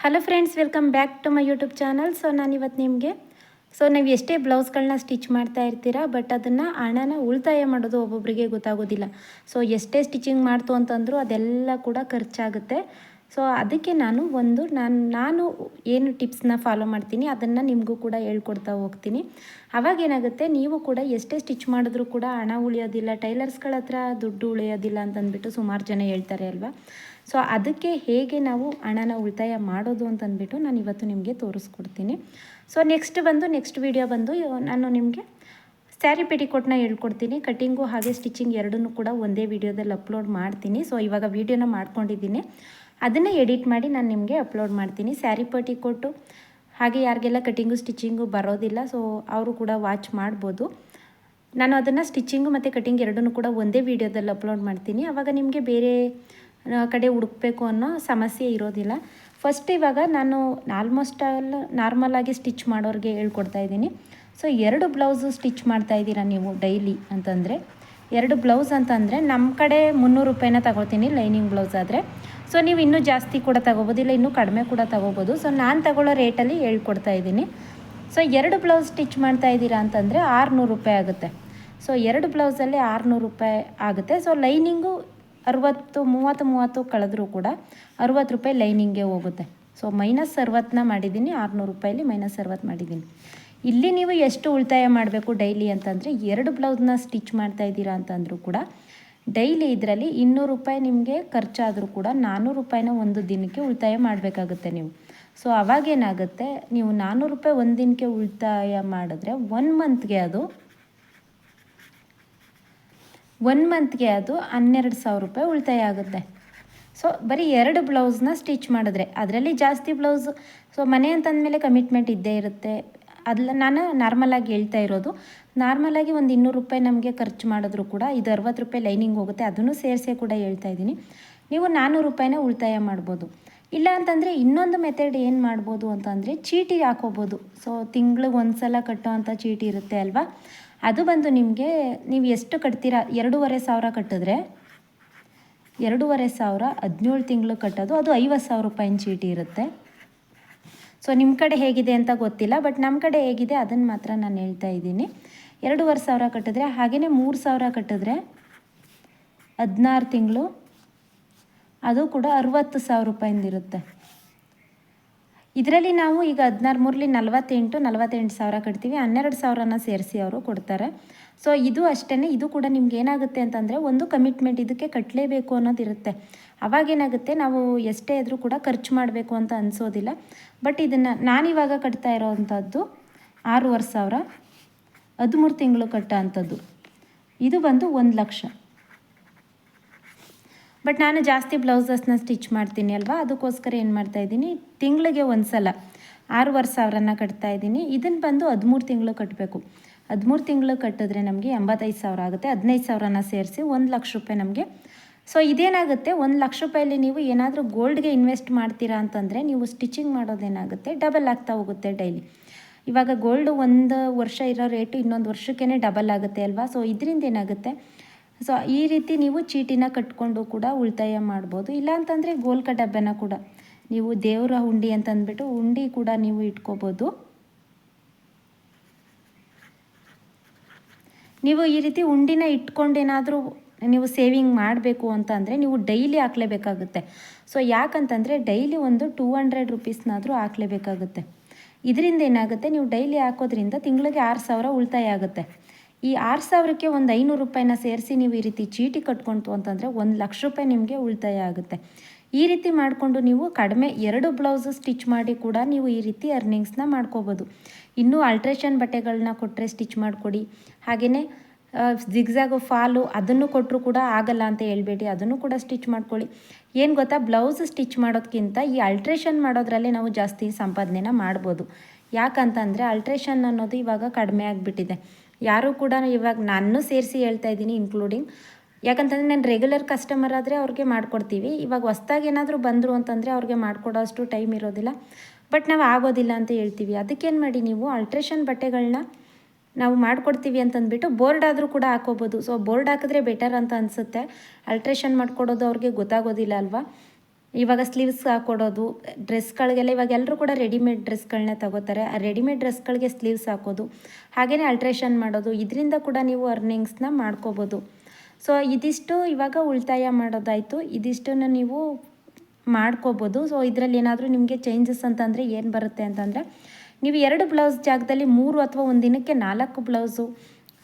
Hello friends, welcome back to my YouTube channel. ನಾನಿವತ್ತು ನಿಮಗೆ ನೀವು ಎಷ್ಟೇ ಬ್ಲೌಸ್ಗಳನ್ನ ಸ್ಟಿಚ್ ಮಾಡ್ತಾ ಇರ್ತೀರಾ, ಬಟ್ ಅದನ್ನು ಹಣನ ಉಳಿತಾಯ ಮಾಡೋದು ಒಬ್ಬೊಬ್ಬರಿಗೆ ಗೊತ್ತಾಗೋದಿಲ್ಲ. ಎಷ್ಟೇ ಸ್ಟಿಚಿಂಗ್ ಮಾಡ್ತು ಅಂತಂದರೂ ಅದೆಲ್ಲ ಕೂಡ ಖರ್ಚಾಗುತ್ತೆ. ಅದಕ್ಕೆ ನಾನು ಏನು ಟಿಪ್ಸ್ನ ಫಾಲೋ ಮಾಡ್ತೀನಿ ಅದನ್ನು ನಿಮಗೂ ಕೂಡ ಹೇಳ್ಕೊಡ್ತಾ ಹೋಗ್ತೀನಿ. ಅವಾಗೇನಾಗುತ್ತೆ, ನೀವು ಕೂಡ ಎಷ್ಟೇ ಸ್ಟಿಚ್ ಮಾಡಿದ್ರೂ ಕೂಡ ಹಣ ಉಳಿಯೋದಿಲ್ಲ, ಟೈಲರ್ಸ್ಗಳ ಹತ್ರ ದುಡ್ಡು ಉಳಿಯೋದಿಲ್ಲ ಅಂತಂದ್ಬಿಟ್ಟು ಸುಮಾರು ಜನ ಹೇಳ್ತಾರೆ ಅಲ್ವಾ. ಅದಕ್ಕೆ ಹೇಗೆ ನಾವು ಹಣನ ಉಳಿತಾಯ ಮಾಡೋದು ಅಂತಂದ್ಬಿಟ್ಟು ನಾನು ಇವತ್ತು ನಿಮಗೆ ತೋರಿಸ್ಕೊಡ್ತೀನಿ. ನೆಕ್ಸ್ಟ್ ವಿಡಿಯೋ ಬಂದು ನಾನು ನಿಮಗೆ ಸ್ಯಾರಿ ಪೆಟಿಕೋಟ್ನ ಹೇಳ್ಕೊಡ್ತೀನಿ. ಕಟ್ಟಿಂಗು ಹಾಗೆ ಸ್ಟಿಚಿಂಗ್ ಎರಡನ್ನೂ ಕೂಡ ಒಂದೇ ವಿಡಿಯೋದಲ್ಲಿ ಅಪ್ಲೋಡ್ ಮಾಡ್ತೀನಿ. ಇವಾಗ ವಿಡಿಯೋನ ಮಾಡ್ಕೊಂಡಿದ್ದೀನಿ, ಅದನ್ನು ಎಡಿಟ್ ಮಾಡಿ ನಾನು ನಿಮಗೆ ಅಪ್ಲೋಡ್ ಮಾಡ್ತೀನಿ. ಸ್ಯಾರಿ ಪೆಟಿಕೋಟು ಹಾಗೆ ಯಾರಿಗೆಲ್ಲ ಕಟ್ಟಿಂಗು ಸ್ಟಿಚಿಂಗು ಬರೋದಿಲ್ಲ, ಅವರು ಕೂಡ ವಾಚ್ ಮಾಡ್ಬೋದು. ನಾನು ಅದನ್ನು ಸ್ಟಿಚಿಂಗು ಮತ್ತು ಕಟ್ಟಿಂಗ್ ಎರಡನ್ನೂ ಕೂಡ ಒಂದೇ ವಿಡಿಯೋದಲ್ಲಿ ಅಪ್ಲೋಡ್ ಮಾಡ್ತೀನಿ. ಆವಾಗ ನಿಮಗೆ ಬೇರೆ ಕಡೆ ಹುಡುಕಬೇಕು ಅನ್ನೋ ಸಮಸ್ಯೆ ಇರೋದಿಲ್ಲ. ಇವಾಗ ನಾನು ನಾರ್ಮಲಾಗಿ ಸ್ಟಿಚ್ ಮಾಡೋರಿಗೆ ಹೇಳ್ಕೊಡ್ತಾ ಇದ್ದೀನಿ. 2 ಬ್ಲೌಸು ಸ್ಟಿಚ್ ಮಾಡ್ತಾಯಿದ್ದೀರಾ ನೀವು ಡೈಲಿ ಅಂತಂದರೆ, 2 ಬ್ಲೌಸ್ ಅಂತಂದರೆ ನಮ್ಮ ಕಡೆ 300 ರೂಪಾಯಿನ ತಗೊಳ್ತೀನಿ ಲೈನಿಂಗ್ ಬ್ಲೌಸ್ ಆದರೆ. ನೀವು ಇನ್ನೂ ಜಾಸ್ತಿ ಕೂಡ ತಗೋಬೋದು, ಇಲ್ಲ ಇನ್ನೂ ಕಡಿಮೆ ಕೂಡ ತಗೋಬೋದು. ನಾನು ತಗೊಳ್ಳೋ ರೇಟಲ್ಲಿ ಹೇಳ್ಕೊಡ್ತಾ ಇದ್ದೀನಿ. 2 ಬ್ಲೌಸ್ ಸ್ಟಿಚ್ ಮಾಡ್ತಾಯಿದ್ದೀರಾ ಅಂತಂದರೆ 600 ರೂಪಾಯಿ ಆಗುತ್ತೆ. 2 ಬ್ಲೌಸಲ್ಲಿ 600 ರೂಪಾಯಿ ಆಗುತ್ತೆ. ಲೈನಿಂಗು 30 ಕಳೆದ್ರೂ ಕೂಡ 60 ರೂಪಾಯಿ ಲೈನಿಂಗ್ಗೆ ಹೋಗುತ್ತೆ. -60ನ ಮಾಡಿದ್ದೀನಿ, 600 ರೂಪಾಯಲ್ಲಿ -60 ಮಾಡಿದ್ದೀನಿ. ಇಲ್ಲಿ ನೀವು ಎಷ್ಟು ಉಳಿತಾಯ ಮಾಡಬೇಕು ಡೈಲಿ ಅಂತಂದರೆ, 2 ಬ್ಲೌಸ್ನ ಸ್ಟಿಚ್ ಮಾಡ್ತಾಯಿದ್ದೀರಾ ಅಂತಂದರೂ ಕೂಡ ಡೈಲಿ ಇದರಲ್ಲಿ 200 ರೂಪಾಯಿ ನಿಮಗೆ ಖರ್ಚಾದರೂ ಕೂಡ 400 ರೂಪಾಯಿನ ಒಂದು ದಿನಕ್ಕೆ ಉಳಿತಾಯ ಮಾಡಬೇಕಾಗುತ್ತೆ ನೀವು. ಅವಾಗೇನಾಗುತ್ತೆ, ನೀವು 400 ರೂಪಾಯಿ ಒಂದು ದಿನಕ್ಕೆ ಉಳಿತಾಯ ಮಾಡಿದ್ರೆ 1 ಮಂತ್ಗೆ ಅದು 12,000 ರೂಪಾಯಿ ಉಳಿತಾಯ ಆಗುತ್ತೆ. ಬರೀ 2 ಬ್ಲೌಸ್ನ ಸ್ಟಿಚ್ ಮಾಡಿದ್ರೆ, ಅದರಲ್ಲಿ ಜಾಸ್ತಿ ಬ್ಲೌಸ್ ಮನೆ ಅಂತಂದಮೇಲೆ ಕಮಿಟ್ಮೆಂಟ್ ಇದ್ದೇ ಇರುತ್ತೆ. ನಾನು ನಾರ್ಮಲಾಗಿ ಹೇಳ್ತಾ ಇರೋದು. ನಾರ್ಮಲಾಗಿ ಒಂದು 200 ರೂಪಾಯಿ ನಮಗೆ ಖರ್ಚು ಮಾಡಿದ್ರು ಕೂಡ ಇದು 60 ರೂಪಾಯಿ ಲೈನಿಂಗ್ ಹೋಗುತ್ತೆ, ಅದನ್ನು ಸೇರಿಸೇ ಕೂಡ ಹೇಳ್ತಾ ಇದ್ದೀನಿ. ನೀವು 400 ರೂಪಾಯಿನ ಉಳಿತಾಯ ಮಾಡ್ಬೋದು. ಇಲ್ಲ ಅಂತಂದರೆ ಇನ್ನೊಂದು ಮೆಥಡ್ ಏನು ಮಾಡ್ಬೋದು ಅಂತಂದರೆ, ಚೀಟಿ ಹಾಕೋಬೋದು. ತಿಂಗ್ಳಿಗೆ ಒಂದು ಸಲ ಕಟ್ಟೋ ಅಂಥ ಚೀಟಿ ಇರುತ್ತೆ ಅಲ್ವಾ, ಅದು ಬಂದು ನಿಮಗೆ ನೀವು ಎಷ್ಟು ಕಟ್ತೀರಾ, 2,500 ಕಟ್ಟಿದ್ರೆ 2,500 17 ತಿಂಗಳು ಕಟ್ಟೋದು, ಅದು 50,000 ರೂಪಾಯಿನ ಚೀಟಿ ಇರುತ್ತೆ. ನಿಮ್ಮ ಕಡೆ ಹೇಗಿದೆ ಅಂತ ಗೊತ್ತಿಲ್ಲ, ಬಟ್ ನಮ್ಮ ಕಡೆ ಹೇಗಿದೆ ಅದನ್ನು ಮಾತ್ರ ನಾನು ಹೇಳ್ತಾ ಇದ್ದೀನಿ. 2,500 ಕಟ್ಟಿದ್ರೆ, ಹಾಗೆಯೇ 3,000 ಕಟ್ಟಿದ್ರೆ 16 ತಿಂಗಳು, ಅದು ಕೂಡ 60,000 ರೂಪಾಯಿಂದಿರುತ್ತೆ. ಇದರಲ್ಲಿ ನಾವು ಈಗ 16 48,000 ಕಟ್ತೀವಿ, 12,000ನ ಸೇರಿಸಿ ಅವರು ಕೊಡ್ತಾರೆ. ಇದು ಅಷ್ಟೇ. ಇದು ಕೂಡ ನಿಮ್ಗೆ ಏನಾಗುತ್ತೆ ಅಂತಂದರೆ, ಒಂದು ಕಮಿಟ್ಮೆಂಟ್, ಇದಕ್ಕೆ ಕಟ್ಟಲೇಬೇಕು ಅನ್ನೋದಿರುತ್ತೆ. ಅವಾಗೇನಾಗುತ್ತೆ, ನಾವು ಎಷ್ಟೇ ಇದ್ರೂ ಕೂಡ ಖರ್ಚು ಮಾಡಬೇಕು ಅಂತ ಅನಿಸೋದಿಲ್ಲ. ಬಟ್ ಇದನ್ನು ನಾನಿವಾಗ ಕಟ್ತಾ ಇರೋವಂಥದ್ದು 6,500, 13 ತಿಂಗಳು ಕಟ್ಟೋ ಅಂಥದ್ದು. ಇದು ಬಂದು 1,00,000. ಬಟ್ ನಾನು ಜಾಸ್ತಿ ಬ್ಲೌಸಸ್ನ ಸ್ಟಿಚ್ ಮಾಡ್ತೀನಿ ಅಲ್ವಾ, ಅದಕ್ಕೋಸ್ಕರ ಏನು ಮಾಡ್ತಾಯಿದ್ದೀನಿ, ತಿಂಗಳಿಗೆ ಒಂದು ಸಲ 6,500ನ ಕಟ್ತಾಯಿದ್ದೀನಿ. ಇದನ್ನು ಬಂದು 13 ತಿಂಗಳು ಕಟ್ಟಬೇಕು. 13 ತಿಂಗಳು ಕಟ್ಟಿದ್ರೆ ನಮಗೆ 85,000 ಆಗುತ್ತೆ. 15,000ನ ಸೇರಿಸಿ 1,00,000 ರೂಪಾಯಿ ನಮಗೆ. ಇದೇನಾಗುತ್ತೆ, 1,00,000 ರೂಪಾಯಲ್ಲಿ ನೀವು ಏನಾದರೂ ಗೋಲ್ಡ್ಗೆ ಇನ್ವೆಸ್ಟ್ ಮಾಡ್ತೀರಾ ಅಂತಂದರೆ, ನೀವು ಸ್ಟಿಚಿಂಗ್ ಮಾಡೋದೇನಾಗುತ್ತೆ, ಡಬಲ್ ಆಗ್ತಾ ಹೋಗುತ್ತೆ ಡೈಲಿ. ಇವಾಗ ಗೋಲ್ಡು 1 ವರ್ಷ ಇರೋ ರೇಟು ಇನ್ನೊಂದು ವರ್ಷಕ್ಕೇ ಡಬಲ್ ಆಗುತ್ತೆ ಅಲ್ವಾ. ಇದರಿಂದ ಏನಾಗುತ್ತೆ, ಈ ರೀತಿ ನೀವು ಚೀಟಿನ ಕಟ್ಕೊಂಡು ಕೂಡ ಉಳಿತಾಯ ಮಾಡ್ಬೋದು. ಇಲ್ಲಾಂತಂದರೆ ಗೋಲ್ಕ ಡಬ್ಬನ ಕೂಡ ನೀವು ದೇವರ ಹುಂಡಿ ಅಂತಂದ್ಬಿಟ್ಟು ಹುಂಡಿ ಕೂಡ ನೀವು ಇಟ್ಕೋಬೋದು. ನೀವು ಈ ರೀತಿ ಹುಂಡಿನ ಇಟ್ಕೊಂಡೇನಾದರೂ ನೀವು ಸೇವಿಂಗ್ ಮಾಡಬೇಕು ಅಂತಂದರೆ ನೀವು ಡೈಲಿ ಹಾಕಲೇಬೇಕಾಗುತ್ತೆ. ಯಾಕಂತಂದರೆ ಡೈಲಿ ಒಂದು 200 ರೂಪೀಸ್ನಾದರೂ ಹಾಕಲೇಬೇಕಾಗುತ್ತೆ. ಇದರಿಂದ ಏನಾಗುತ್ತೆ, ನೀವು ಡೈಲಿ ಹಾಕೋದ್ರಿಂದ ತಿಂಗಳಿಗೆ 6,000 ಉಳಿತಾಯ ಆಗುತ್ತೆ. ಈ 6,000ಕ್ಕೆ ಒಂದು 500 ರೂಪಾಯಿನ ಸೇರಿಸಿ ನೀವು ಈ ರೀತಿ ಚೀಟಿ ಕಟ್ಕೊಂತು ಅಂತಂದರೆ 1,00,000 ರೂಪಾಯಿ ನಿಮಗೆ ಉಳಿತಾಯ ಆಗುತ್ತೆ. ಈ ರೀತಿ ಮಾಡಿಕೊಂಡು ನೀವು ಕಡಿಮೆ 2 ಬ್ಲೌಸು ಸ್ಟಿಚ್ ಮಾಡಿ ಕೂಡ ನೀವು ಈ ರೀತಿ ಅರ್ನಿಂಗ್ಸ್ನ ಮಾಡ್ಕೋಬೋದು. ಇನ್ನೂ ಅಲ್ಟ್ರೇಷನ್ ಬಟ್ಟೆಗಳನ್ನ ಕೊಟ್ಟರೆ ಸ್ಟಿಚ್ ಮಾಡಿಕೊಡಿ, ಹಾಗೆಯೇ ಜಿಗ್ಜಾಗು ಫಾಲು ಅದನ್ನು ಕೊಟ್ಟರು ಕೂಡ ಆಗಲ್ಲ ಅಂತ ಹೇಳ್ಬೇಡಿ, ಅದನ್ನು ಕೂಡ ಸ್ಟಿಚ್ ಮಾಡ್ಕೊಳ್ಳಿ. ಏನು ಗೊತ್ತಾ, ಬ್ಲೌಸ್ ಸ್ಟಿಚ್ ಮಾಡೋದಕ್ಕಿಂತ ಈ ಅಲ್ಟ್ರೇಷನ್ ಮಾಡೋದ್ರಲ್ಲೇ ನಾವು ಜಾಸ್ತಿ ಸಂಪಾದನೆನ ಮಾಡ್ಬೋದು. ಯಾಕಂತಂದರೆ ಅಲ್ಟ್ರೇಷನ್ ಅನ್ನೋದು ಇವಾಗ ಕಡಿಮೆ ಆಗಿಬಿಟ್ಟಿದೆ. ಯಾರೂ ಕೂಡ ಇವಾಗ ನಾನು ಸೇರಿಸಿ ಹೇಳ್ತಾ ಇದ್ದೀನಿ, ಇನ್ಕ್ಲೂಡಿಂಗ್. ಯಾಕಂತಂದರೆ ನಾನು ರೆಗ್ಯುಲರ್ ಕಸ್ಟಮರ್ ಆದರೆ ಅವ್ರಿಗೆ ಮಾಡಿಕೊಡ್ತೀವಿ. ಇವಾಗ ಹೊಸ್ದಾಗಿ ಏನಾದರೂ ಬಂದರು ಅಂತಂದರೆ ಅವ್ರಿಗೆ ಮಾಡಿಕೊಡೋ ಅಷ್ಟು ಟೈಮ್ ಇರೋದಿಲ್ಲ, ಬಟ್ ನಾವು ಆಗೋದಿಲ್ಲ ಅಂತ ಹೇಳ್ತೀವಿ. ಅದಕ್ಕೇನು ಮಾಡಿ, ನೀವು ಅಲ್ಟ್ರೇಷನ್ ಬಟ್ಟೆಗಳನ್ನ ನಾವು ಮಾಡಿಕೊಡ್ತೀವಿ ಅಂತಂದ್ಬಿಟ್ಟು ಬೋರ್ಡ್ ಆದರೂ ಕೂಡ ಹಾಕೋಬೋದು. ಬೋರ್ಡ್ ಹಾಕಿದ್ರೆ ಬೆಟರ್ ಅಂತ ಅನಿಸುತ್ತೆ. ಅಲ್ಟ್ರೇಷನ್ ಮಾಡಿಕೊಡೋದು ಅವ್ರಿಗೆ ಗೊತ್ತಾಗೋದಿಲ್ಲ ಅಲ್ವಾ. ಇವಾಗ ಸ್ಲೀವ್ಸ್ ಹಾಕೊಡೋದು, ಡ್ರೆಸ್ಗಳಿಗೆಲ್ಲ ಇವಾಗ ಎಲ್ಲರೂ ಕೂಡ ರೆಡಿಮೇಡ್ ಡ್ರೆಸ್ಗಳನ್ನ ತಗೋತಾರೆ. ಆ ರೆಡಿಮೇಡ್ ಡ್ರೆಸ್ಗಳಿಗೆ ಸ್ಲೀವ್ಸ್ ಹಾಕೋದು, ಹಾಗೆಯೇ ಅಲ್ಟ್ರೇಷನ್ ಮಾಡೋದು, ಇದರಿಂದ ಕೂಡ ನೀವು ಅರ್ನಿಂಗ್ಸ್ನ ಮಾಡ್ಕೋಬೋದು. ಸೊ ಇದಿಷ್ಟು ಇವಾಗ ಉಳಿತಾಯ ಮಾಡೋದಾಯಿತು. ಇದಿಷ್ಟನ್ನು ನೀವು ಮಾಡ್ಕೋಬೋದು. ಸೊ ಇದರಲ್ಲಿ ಏನಾದರೂ ನಿಮಗೆ ಚೇಂಜಸ್ ಅಂತಂದರೆ ಏನು ಬರುತ್ತೆ ಅಂತಂದರೆ, ನೀವು 2 ಬ್ಲೌಸ್ ಜಾಗದಲ್ಲಿ 3 ಅಥವಾ ಒಂದು ದಿನಕ್ಕೆ 4 ಬ್ಲೌಸು,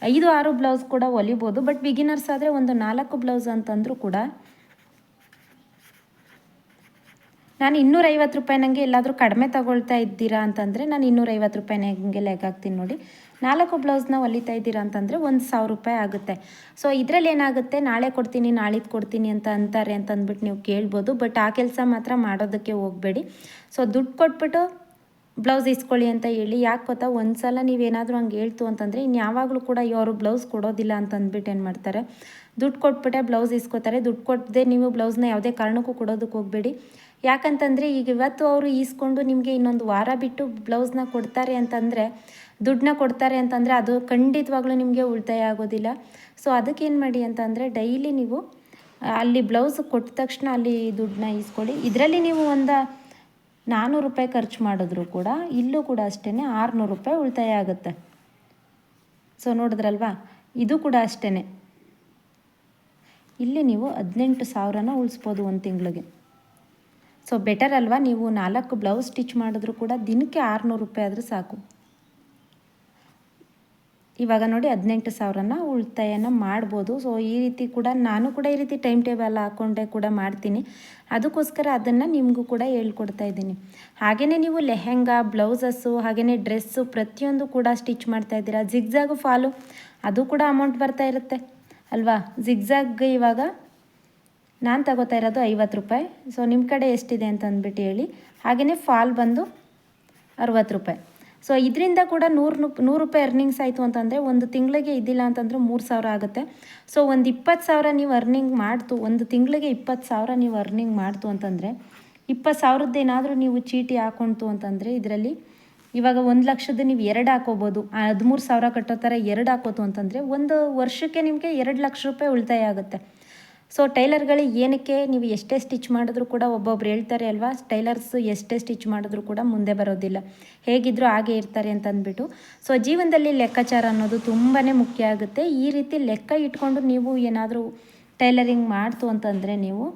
5-6 ಬ್ಲೌಸ್ ಕೂಡ ಹೊಲಿಬೋದು. ಬಟ್ ಬಿಗಿನರ್ಸ್ ಆದರೆ ಒಂದು 4 ಬ್ಲೌಸ್ ಅಂತಂದರೂ ಕೂಡ ನಾನು 250 ರೂಪಾಯಿ ನನಗೆ ಎಲ್ಲಾದರೂ ಕಡಿಮೆ ತಗೊಳ್ತಾ ಇದ್ದೀರಾ ಅಂತಂದರೆ ನಾನು 250 ರೂಪಾಯಿ ನನಗೆ ಲೆಕ್ಕ ಹಾಕ್ತೀನಿ ನೋಡಿ. 4 ಬ್ಲೌಸ್ನ ಹೊಲಿತಾ ಇದ್ದೀರಾ ಅಂತಂದರೆ 1000 ರೂಪಾಯಿ ಆಗುತ್ತೆ. ಸೊ ಇದರಲ್ಲಿ ಏನಾಗುತ್ತೆ, ನಾಳೆ ಕೊಡ್ತೀನಿ ನಾಳಿದ್ದು ಕೊಡ್ತೀನಿ ಅಂತ ಅಂತಾರೆ ಅಂತ ಅಂದ್ಬಿಟ್ಟು ನೀವು ಕೇಳ್ಬೋದು. ಬಟ್ ಆ ಕೆಲಸ ಮಾತ್ರ ಮಾಡೋದಕ್ಕೆ ಹೋಗಬೇಡಿ. ಸೊ ದುಡ್ಡು ಕೊಟ್ಬಿಟ್ಟು ಬ್ಲೌಸ್ ಇಸ್ಕೊಳ್ಳಿ ಅಂತ ಹೇಳಿ. ಯಾಕೆ ಗೊತ್ತಾ, ಒಂದು ಸಲ ನೀವೇನಾದರೂ ಹಂಗೆ ಹೇಳ್ತು ಅಂತಂದರೆ ಇನ್ಯಾವಾಗಲೂ ಕೂಡ ಇವರು ಬ್ಲೌಸ್ ಕೊಡೋದಿಲ್ಲ ಅಂತ ಅಂದ್ಬಿಟ್ಟು ಏನು ಮಾಡ್ತಾರೆ, ದುಡ್ಡು ಕೊಟ್ಬಿಟ್ಟೆ ಬ್ಲೌಸ್ ಇಸ್ಕೋತಾರೆ. ದುಡ್ಡು ಕೊಟ್ಟದೆ ನೀವು ಬ್ಲೌಸ್ನ ಯಾವುದೇ ಕಾರಣಕ್ಕೂ ಕೊಡೋದಕ್ಕೆ ಹೋಗಬೇಡಿ. ಯಾಕಂತಂದರೆ ಈಗ ಇವತ್ತು ಅವರು ಈಸ್ಕೊಂಡು ನಿಮಗೆ ಇನ್ನೊಂದು ವಾರ ಬಿಟ್ಟು ಬ್ಲೌಸ್ನ ಕೊಡ್ತಾರೆ ಅಂತಂದರೆ, ದುಡ್ಡನ್ನ ಕೊಡ್ತಾರೆ ಅಂತಂದರೆ ಅದು ಖಂಡಿತವಾಗ್ಲೂ ನಿಮಗೆ ಉಳಿತಾಯ ಆಗೋದಿಲ್ಲ. ಸೊ ಅದಕ್ಕೇನು ಮಾಡಿ ಅಂತಂದರೆ, ಡೈಲಿ ನೀವು ಅಲ್ಲಿ ಬ್ಲೌಸ್ ಕೊಟ್ಟ ತಕ್ಷಣ ಅಲ್ಲಿ ದುಡ್ಡನ್ನ ಈಸ್ಕೊಳ್ಳಿ. ಇದರಲ್ಲಿ ನೀವು ಒಂದು 400 ರೂಪಾಯಿ ಖರ್ಚು ಮಾಡಿದ್ರು ಕೂಡ ಇಲ್ಲೂ ಕೂಡ ಅಷ್ಟೇ 600 ರೂಪಾಯಿ ಉಳಿತಾಯ ಆಗುತ್ತೆ. ಸೊ ನೋಡಿದ್ರಲ್ವಾ, ಇದು ಕೂಡ ಅಷ್ಟೇ. ಇಲ್ಲಿ ನೀವು 18,000ನ ಉಳಿಸ್ಬೋದು ಒಂದು ತಿಂಗಳಿಗೆ. ಸೊ ಬೆಟರ್ ಅಲ್ವಾ, ನೀವು 4 ಬ್ಲೌಸ್ ಸ್ಟಿಚ್ ಮಾಡಿದ್ರು ಕೂಡ ದಿನಕ್ಕೆ 600 ರೂಪಾಯಿ ಆದರೂ ಸಾಕು. ಇವಾಗ ನೋಡಿ 18,000ನ ಉಳಿತಾಯನ ಮಾಡ್ಬೋದು. ಸೊ ಈ ರೀತಿ ಕೂಡ ನಾನು ಕೂಡ ಈ ರೀತಿ ಟೈಮ್ ಟೇಬಲ್ ಹಾಕ್ಕೊಂಡೆ ಕೂಡ ಮಾಡ್ತೀನಿ. ಅದಕ್ಕೋಸ್ಕರ ಅದನ್ನು ನಿಮಗೂ ಕೂಡ ಹೇಳ್ಕೊಡ್ತಾ ಇದ್ದೀನಿ. ಹಾಗೆಯೇ ನೀವು ಲೆಹೆಂಗಾ, ಬ್ಲೌಸಸ್ಸು, ಹಾಗೆಯೇ ಡ್ರೆಸ್ಸು ಪ್ರತಿಯೊಂದು ಕೂಡ ಸ್ಟಿಚ್ ಮಾಡ್ತಾಯಿದ್ದೀರಾ. ಜಿಗ್ಜಾಗು ಫಾಲು ಅದು ಕೂಡ ಅಮೌಂಟ್ ಬರ್ತಾ ಇರುತ್ತೆ ಅಲ್ವಾ. ಜಿಗ್ಜಾಗ್ ಇವಾಗ ನಾನು ತಗೋತಾ ಇರೋದು 50 ರೂಪಾಯಿ. ಸೊ ನಿಮ್ಮ ಕಡೆ ಎಷ್ಟಿದೆ ಅಂತ ಅಂದ್ಬಿಟ್ಟು ಹೇಳಿ. ಹಾಗೆಯೇ ಫಾಲ್ ಬಂದು 60 ರೂಪಾಯಿ. ಸೊ ಇದರಿಂದ ಕೂಡ 100 ರೂಪಾಯಿ ಅರ್ನಿಂಗ್ಸ್ ಆಯಿತು ಅಂತಂದರೆ ಒಂದು ತಿಂಗಳಿಗೆ ಇದ್ದಿಲ್ಲ ಅಂತಂದರೆ 3000 ಆಗುತ್ತೆ. ಸೊ ಒಂದು 20,000 ನೀವು ಅರ್ನಿಂಗ್ ಮಾಡ್ತು, ಒಂದು ತಿಂಗಳಿಗೆ 20,000 ನೀವು ಅರ್ನಿಂಗ್ ಮಾಡ್ತು ಅಂತಂದರೆ 20,000ದ್ದೇನಾದರೂ ನೀವು ಚೀಟಿ ಹಾಕೊಳ್ತು ಅಂತಂದರೆ ಇದರಲ್ಲಿ ಇವಾಗ 1,00,000 ನೀವು 2 ಹಾಕೋಬೋದು. 13,000 ಕಟ್ಟೋ ಥರ 2 ಹಾಕೋತು ಅಂತಂದರೆ ಒಂದು ವರ್ಷಕ್ಕೆ ನಿಮಗೆ 2,00,000 ರೂಪಾಯಿ ಉಳಿತಾಯ ಆಗುತ್ತೆ. ಸೊ ಟೈಲರ್ಗಳಿಗೆ ಏನಕ್ಕೆ, ನೀವು ಎಷ್ಟೇ ಸ್ಟಿಚ್ ಮಾಡಿದ್ರು ಕೂಡ ಒಬ್ಬೊಬ್ರು ಹೇಳ್ತಾರೆ ಅಲ್ವಾ, ಟೈಲರ್ಸು ಎಷ್ಟೇ ಸ್ಟಿಚ್ ಮಾಡಿದ್ರು ಕೂಡ ಮುಂದೆ ಬರೋದಿಲ್ಲ, ಹೇಗಿದ್ದರೂ ಹಾಗೆ ಇರ್ತಾರೆ ಅಂತ ಅಂದ್ಬಿಟ್ಟು. ಸೊ ಜೀವನದಲ್ಲಿ ಲೆಕ್ಕಾಚಾರ ಅನ್ನೋದು ತುಂಬಾ ಮುಖ್ಯ ಆಗುತ್ತೆ. ಈ ರೀತಿ ಲೆಕ್ಕ ಇಟ್ಕೊಂಡು ನೀವು ಏನಾದರೂ ಟೈಲರಿಂಗ್ ಮಾಡ್ತು ಅಂತಂದರೆ ನೀವು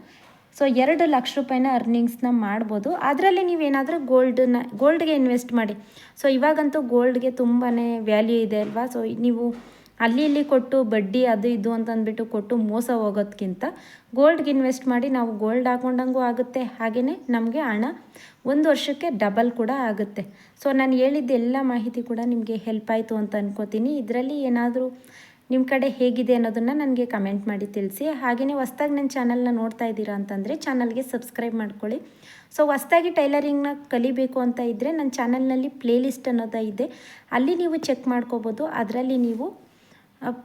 ಸೊ 2,00,000 ರೂಪಾಯಿನ ಅರ್ನಿಂಗ್ಸ್ನ ಮಾಡ್ಬೋದು. ಅದರಲ್ಲಿ ನೀವೇನಾದರೂ ಗೋಲ್ಡ್ಗೆ ಇನ್ವೆಸ್ಟ್ ಮಾಡಿ. ಸೊ ಇವಾಗಂತೂ ಗೋಲ್ಡ್ಗೆ ತುಂಬಾ ವ್ಯಾಲ್ಯೂ ಇದೆ ಅಲ್ವಾ. ಸೊ ನೀವು ಅಲ್ಲಿ ಇಲ್ಲಿ ಕೊಟ್ಟು ಬಡ್ಡಿ ಅದು ಇದು ಅಂತಂದ್ಬಿಟ್ಟು ಕೊಟ್ಟು ಮೋಸ ಹೋಗೋದಕ್ಕಿಂತ ಗೋಲ್ಡ್ಗೆ ಇನ್ವೆಸ್ಟ್ ಮಾಡಿ ನಾವು ಗೋಲ್ಡ್ ಹಾಕ್ಕೊಂಡಂಗೂ ಆಗುತ್ತೆ, ಹಾಗೆಯೇ ನಮಗೆ ಹಣ 1 ವರ್ಷಕ್ಕೆ ಡಬಲ್ ಕೂಡ ಆಗುತ್ತೆ. ಸೊ ನಾನು ಹೇಳಿದ್ದೆಲ್ಲ ಮಾಹಿತಿ ಕೂಡ ನಿಮಗೆ ಹೆಲ್ಪ್ ಆಯಿತು ಅಂತ ಅನ್ಕೋತೀನಿ. ಇದರಲ್ಲಿ ಏನಾದರೂ ನಿಮ್ಮ ಕಡೆ ಹೇಗಿದೆ ಅನ್ನೋದನ್ನು ನನಗೆ ಕಮೆಂಟ್ ಮಾಡಿ ತಿಳಿಸಿ. ಹಾಗೆಯೇ ಹೊಸ್ದಾಗಿ ನನ್ನ ಚಾನಲ್ನ ನೋಡ್ತಾ ಇದ್ದೀರಾ ಅಂತಂದರೆ ಚಾನಲ್ಗೆ ಸಬ್ಸ್ಕ್ರೈಬ್ ಮಾಡ್ಕೊಳ್ಳಿ. ಸೊ ಹೊಸ್ದಾಗಿ ಟೈಲರಿಂಗ್ನ ಕಲಿಬೇಕು ಅಂತ ಇದ್ದರೆ ನನ್ನ ಚಾನಲ್ನಲ್ಲಿ ಪ್ಲೇಲಿಸ್ಟ್ ಅನ್ನೋದು ಇದೆ, ಅಲ್ಲಿ ನೀವು ಚೆಕ್ ಮಾಡ್ಕೋಬೋದು. ಅದರಲ್ಲಿ ನೀವು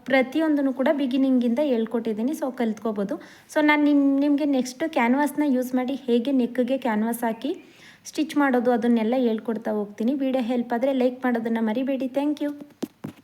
ಪ್ರತಿಯೊಂದನ್ನು ಕೂಡ ಬಿಗಿನಿಂಗಿಂದ ಹೇಳ್ಕೊಟ್ಟಿದ್ದೀನಿ. ಸೊ ಕಲ್ತ್ಕೋಬೋದು. ಸೊ ನಾನು ನಿಮಗೆ ನೆಕ್ಸ್ಟ್ ಕ್ಯಾನ್ವಾಸ್ನ ಯೂಸ್ ಮಾಡಿ ಹೇಗೆ ನೆಕ್ಗೆ ಕ್ಯಾನ್ವಾಸ್ ಹಾಕಿ ಸ್ಟಿಚ್ ಮಾಡೋದು ಅದನ್ನೆಲ್ಲ ಹೇಳ್ಕೊಡ್ತಾ ಹೋಗ್ತೀನಿ. ವಿಡಿಯೋ ಹೆಲ್ಪ್ ಆದರೆ ಲೈಕ್ ಮಾಡೋದನ್ನು ಮರಿಬೇಡಿ. Thank you.